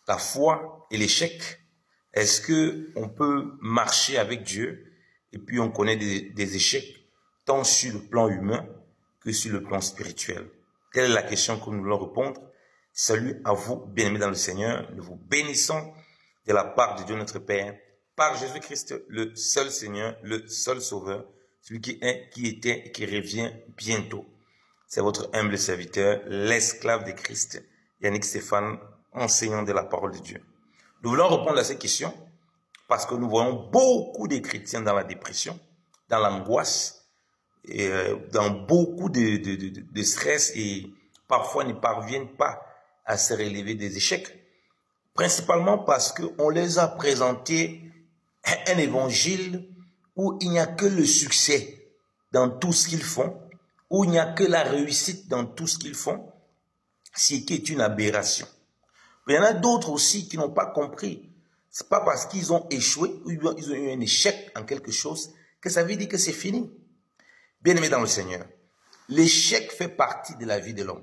la foi et l'échec. Est-ce que on peut marcher avec Dieu et puis on connaît des échecs tant sur le plan humain que sur le plan spirituel? Telle est la question que nous voulons répondre. Salut à vous, bien-aimés dans le Seigneur. Nous vous bénissons de la part de Dieu notre Père, par Jésus-Christ, le seul Seigneur, le seul Sauveur, celui qui est, qui était et qui revient bientôt. C'est votre humble serviteur, l'esclave de Christ, Yannick Stéphane, enseignant de la parole de Dieu. Nous voulons répondre à ces questions parce que nous voyons beaucoup de chrétiens dans la dépression, dans l'angoisse, et dans beaucoup de stress et parfois ne parviennent pas à se relever des échecs. Principalement parce qu'on les a présenté un évangile où il n'y a que le succès dans tout ce qu'ils font, où il n'y a que la réussite dans tout ce qu'ils font, ce qui est une aberration. Mais il y en a d'autres aussi qui n'ont pas compris. C'est pas parce qu'ils ont échoué ou ils ont eu un échec en quelque chose que ça veut dire que c'est fini. Bien-aimé dans le Seigneur, l'échec fait partie de la vie de l'homme.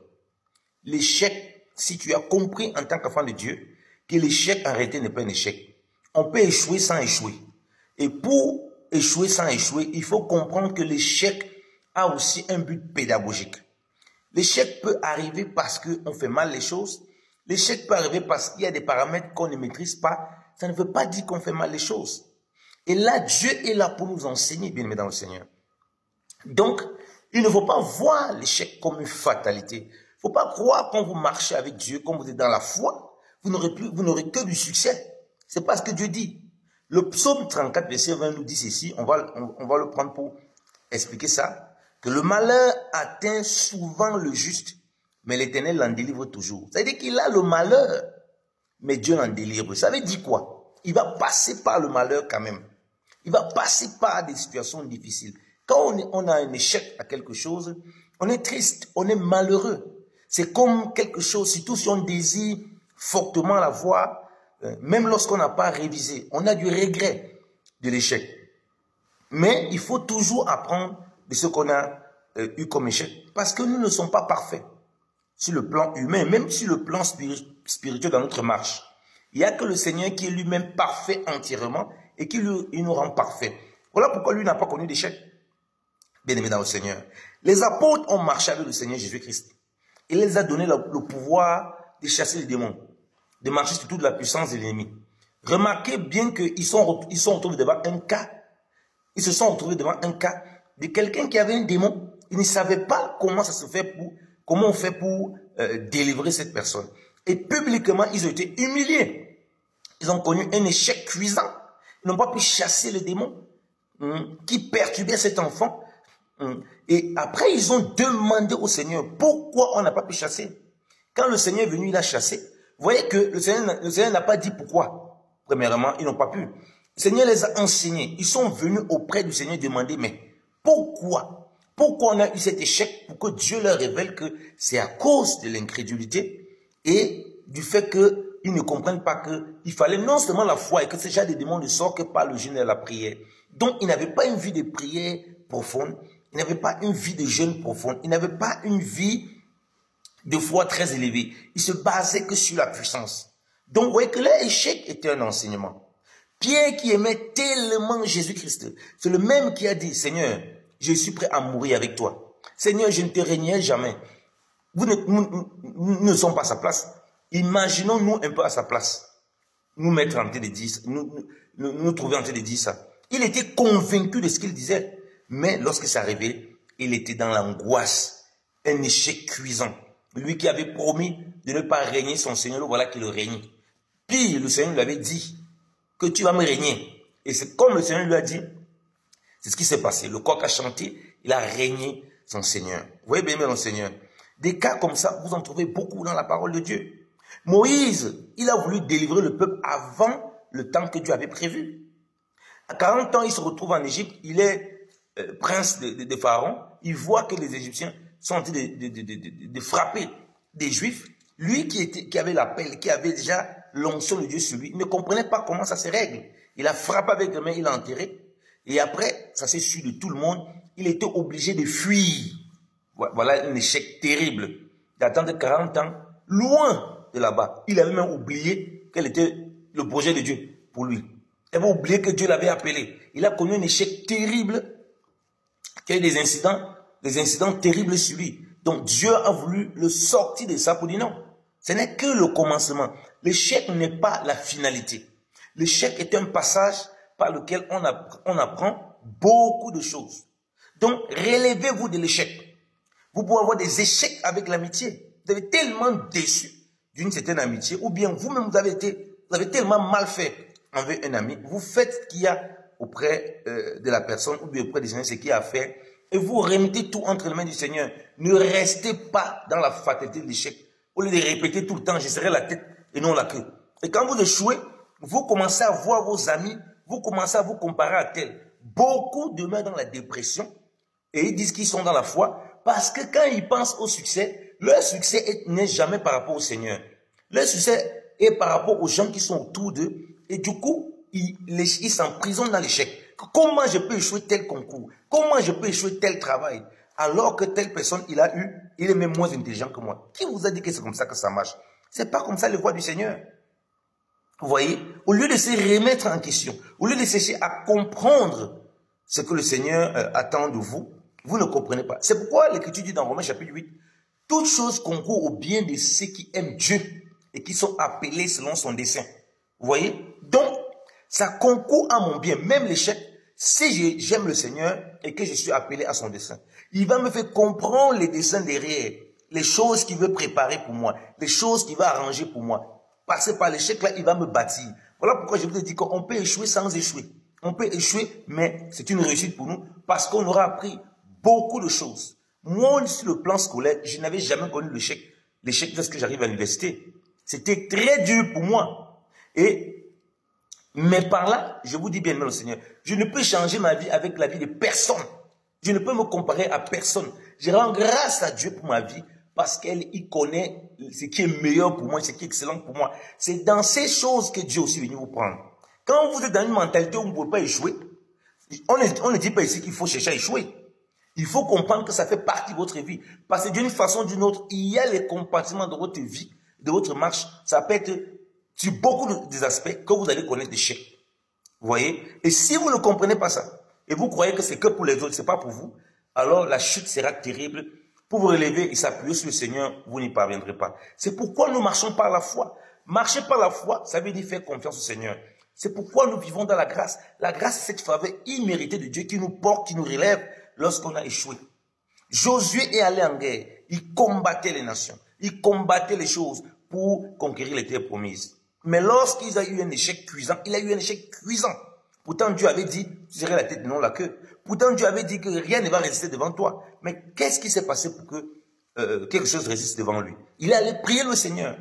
L'échec, si tu as compris en tant qu'enfant de Dieu, que l'échec en réalité n'est pas un échec. On peut échouer sans échouer. Et pour échouer sans échouer, il faut comprendre que l'échec a aussi un but pédagogique. L'échec peut arriver parce qu'on fait mal les choses. L'échec peut arriver parce qu'il y a des paramètres qu'on ne maîtrise pas. Ça ne veut pas dire qu'on fait mal les choses. Et là, Dieu est là pour nous enseigner, bien-aimés dans le Seigneur. Donc, il ne faut pas voir l'échec comme une fatalité. Il ne faut pas croire quand vous marchez avec Dieu, quand vous êtes dans la foi, vous n'aurez que du succès. C'est pas ce que Dieu dit. Le psaume 34, verset 20 nous dit ceci, on va le prendre pour expliquer ça, que le malheur atteint souvent le juste, mais l'Éternel l'en délivre toujours. Ça veut dire qu'il a le malheur, mais Dieu l'en délivre. Ça veut dire quoi? Il va passer par le malheur quand même. Il va passer par des situations difficiles. Quand on a un échec à quelque chose, on est triste, on est malheureux. C'est comme quelque chose, surtout si on désire fortement la voir, même lorsqu'on n'a pas révisé, on a du regret de l'échec. Mais il faut toujours apprendre de ce qu'on a eu comme échec, parce que nous ne sommes pas parfaits sur le plan humain, même sur le plan spirituel dans notre marche. Il n'y a que le Seigneur qui est lui-même parfait entièrement et qui nous rend parfaits. Voilà pourquoi lui n'a pas connu d'échec. Bien-aimé dans le Seigneur. Les apôtres ont marché avec le Seigneur Jésus-Christ. Il les a donné le pouvoir de chasser les démons, de marcher sur toute la puissance de l'ennemi. Remarquez bien qu'ils sont retrouvés devant un cas. Ils se sont retrouvés devant un cas de quelqu'un qui avait un démon. Ils ne savaient pas comment ça se fait comment on fait pour délivrer cette personne. Et publiquement, ils ont été humiliés. Ils ont connu un échec cuisant. Ils n'ont pas pu chasser le démon qui perturbait cet enfant. Et après, ils ont demandé au Seigneur pourquoi on n'a pas pu chasser. Quand le Seigneur est venu, il a chassé. Vous voyez que le Seigneur n'a pas dit pourquoi. Premièrement, ils n'ont pas pu. Le Seigneur les a enseignés. Ils sont venus auprès du Seigneur demander, mais pourquoi? Pourquoi on a eu cet échec? Pour que Dieu leur révèle que c'est à cause de l'incrédulité et du fait qu'ils ne comprennent pas qu'il fallait non seulement la foi et que ces gens de démons ne sortent que par le jeûne et la prière. Donc, ils n'avaient pas une vie de prière profonde. Ils n'avaient pas une vie de jeûne profonde. Ils n'avaient pas une vie de foi très élevée. Ils se basaient que sur la puissance. Donc, vous voyez que leur échec était un enseignement. Pierre qui aimait tellement Jésus-Christ, c'est le même qui a dit, Seigneur, je suis prêt à mourir avec toi. Seigneur, je ne te régnerai jamais. Nous ne sommes pas à sa place. Imaginons-nous un peu à sa place. Nous mettre en train de dire, nous trouver en train de dire ça. Il était convaincu de ce qu'il disait. Mais lorsque ça arrivait, il était dans l'angoisse, un échec cuisant. Lui qui avait promis de ne pas régner son Seigneur, voilà qu'il le régnait. Puis le Seigneur lui avait dit que tu vas me régner. Et c'est comme le Seigneur lui a dit, c'est ce qui s'est passé. Le coq a chanté, il a régné son Seigneur. Vous voyez bien le Seigneur. Des cas comme ça, vous en trouvez beaucoup dans la parole de Dieu. Moïse, il a voulu délivrer le peuple avant le temps que Dieu avait prévu. À 40 ans, il se retrouve en Égypte, il est prince de Pharaon, il voit que les Égyptiens sont en train de frapper des Juifs. Lui qui avait l'appel, qui avait déjà l'onction de Dieu sur lui, il ne comprenait pas comment ça se règle. Il a frappé avec les mains, il a enterré. Et après, ça s'est su de tout le monde, il était obligé de fuir. Voilà un échec terrible. D'attendre 40 ans, loin de là-bas. Il avait même oublié quel était le projet de Dieu pour lui. Il avait oublié que Dieu l'avait appelé. Il a connu un échec terrible, qu'il y a eu des incidents terribles sur lui. Donc Dieu a voulu le sortir de ça pour dire non. Ce n'est que le commencement. L'échec n'est pas la finalité. L'échec est un passage par lequel on apprend beaucoup de choses. Donc, relevez-vous de l'échec. Vous pouvez avoir des échecs avec l'amitié. Vous avez tellement déçu d'une certaine amitié, ou bien vous-même vous avez tellement mal fait envers un ami. Vous faites ce qu'il y a auprès de la personne, ou bien auprès du Seigneur, ce qu'il y a à faire, et vous remettez tout entre les mains du Seigneur. Ne restez pas dans la fatalité de l'échec. Au lieu de répéter tout le temps, je serai la tête et non la queue. Et quand vous échouez, vous commencez à voir vos amis, vous commencez à vous comparer à tel. Beaucoup demeurent dans la dépression et ils disent qu'ils sont dans la foi parce que quand ils pensent au succès, leur succès n'est jamais par rapport au Seigneur. Leur succès est par rapport aux gens qui sont autour d'eux et du coup, ils s'emprisonnent dans l'échec. Comment je peux échouer tel concours? Comment je peux échouer tel travail? Alors que telle personne, il est même moins intelligent que moi. Qui vous a dit que c'est comme ça que ça marche? C'est pas comme ça les voies du Seigneur. Vous voyez, au lieu de se remettre en question, au lieu de chercher à comprendre ce que le Seigneur attend de vous, vous ne comprenez pas. C'est pourquoi l'Écriture dit dans Romains chapitre 8, toutes choses concourent au bien de ceux qui aiment Dieu et qui sont appelés selon son dessein. Vous voyez? Donc, ça concourt à mon bien, même l'échec, si j'aime le Seigneur et que je suis appelé à son dessein. Il va me faire comprendre les desseins derrière, les choses qu'il veut préparer pour moi, les choses qu'il va arranger pour moi. Passer par l'échec, là, il va me bâtir. Voilà pourquoi je vous ai dit qu'on peut échouer sans échouer. On peut échouer, mais c'est une réussite pour nous parce qu'on aura appris beaucoup de choses. Moi, sur le plan scolaire, je n'avais jamais connu l'échec. L'échec lorsque j'arrive à l'université. C'était très dur pour moi. Mais par là, je vous dis bien, le Seigneur, je ne peux changer ma vie avec la vie de personne. Je ne peux me comparer à personne. Je rends grâce à Dieu pour ma vie parce qu'il connaît ce qui est meilleur pour moi, ce qui est excellent pour moi. C'est dans ces choses que Dieu aussi est venu vous prendre. Quand vous êtes dans une mentalité où vous ne pouvez pas échouer, on ne dit pas ici qu'il faut chercher à échouer. Il faut comprendre que ça fait partie de votre vie. Parce que d'une façon ou d'une autre, il y a les compartiments de votre vie, de votre marche. Ça peut être sur beaucoup des aspects que vous allez connaître d'échec. Vous voyez? Et si vous ne comprenez pas ça, et vous croyez que c'est que pour les autres, c'est pas pour vous, alors la chute sera terrible. Pour vous relever et s'appuyer sur le Seigneur, vous n'y parviendrez pas. C'est pourquoi nous marchons par la foi. Marcher par la foi, ça veut dire faire confiance au Seigneur. C'est pourquoi nous vivons dans la grâce. La grâce, c'est cette faveur imméritée de Dieu qui nous porte, qui nous relève lorsqu'on a échoué. Josué est allé en guerre. Il combattait les nations. Il combattait les choses pour conquérir les terres promises. Mais lorsqu'il a eu un échec cuisant, il a eu un échec cuisant. Pourtant, Dieu avait dit, tu serais la tête et non la queue. Pourtant, Dieu avait dit que rien ne va résister devant toi. Mais qu'est-ce qui s'est passé pour que quelque chose résiste devant lui? Il est allé prier le Seigneur.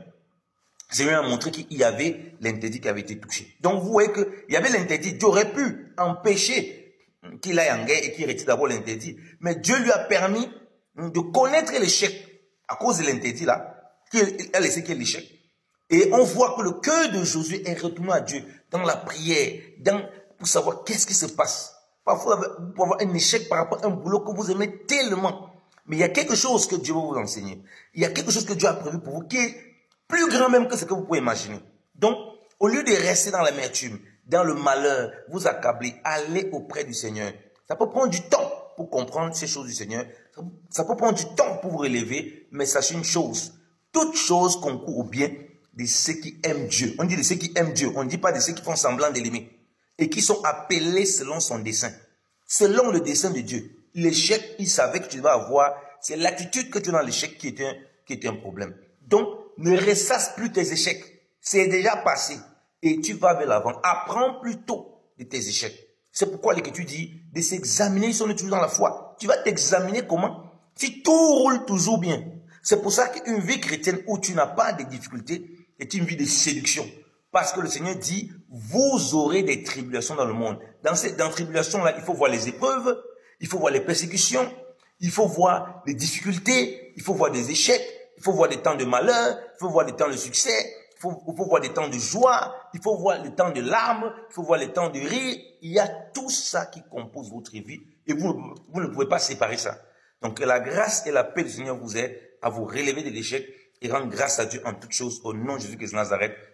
Le Seigneur a montré qu'il y avait l'interdit qui avait été touché. Donc, vous voyez qu'il y avait l'interdit. Dieu aurait pu empêcher qu'il aille en guerre et qu'il retire d'abord l'interdit. Mais Dieu lui a permis de connaître l'échec à cause de l'interdit là, qu'il a laissé qu'il y ait l'échec. Et on voit que le cœur de Josué est retourné à Dieu dans la prière, pour savoir qu'est-ce qui se passe. Parfois, vous pouvez avoir un échec par rapport à un boulot que vous aimez tellement. Mais il y a quelque chose que Dieu va vous enseigner. Il y a quelque chose que Dieu a prévu pour vous qui est plus grand même que ce que vous pouvez imaginer. Donc, au lieu de rester dans l'amertume, dans le malheur, vous accabler, allez auprès du Seigneur. Ça peut prendre du temps pour comprendre ces choses du Seigneur. Ça peut prendre du temps pour vous relever, mais sachez une chose. Toute chose concourt au bien de ceux qui aiment Dieu. On dit de ceux qui aiment Dieu. On ne dit pas de ceux qui font semblant de l'aimer. Et qui sont appelés selon son dessein. Selon le dessein de Dieu. L'échec, il savait que tu vas avoir. C'est l'attitude que tu as dans l'échec qui est un problème. Donc, ne ressasse plus tes échecs. C'est déjà passé. Et tu vas vers l'avant. Apprends plutôt de tes échecs. C'est pourquoi l'Écriture dit de s'examiner si on est toujours dans la foi. Tu vas t'examiner comment? Si tout roule toujours bien. C'est pour ça qu'une vie chrétienne où tu n'as pas de difficultés est une vie de séduction. Parce que le Seigneur dit, vous aurez des tribulations dans le monde. Dans ces tribulations-là, il faut voir les épreuves, il faut voir les persécutions, il faut voir les difficultés, il faut voir des échecs, il faut voir des temps de malheur, il faut voir des temps de succès, il faut voir des temps de joie, il faut voir les temps de larmes, il faut voir les temps de rire. Il y a tout ça qui compose votre vie et vous ne pouvez pas séparer ça. Donc que la grâce et la paix du Seigneur vous aident à vous relever de l'échec, et rendre grâce à Dieu en toutes choses au nom de Jésus-Christ de Nazareth.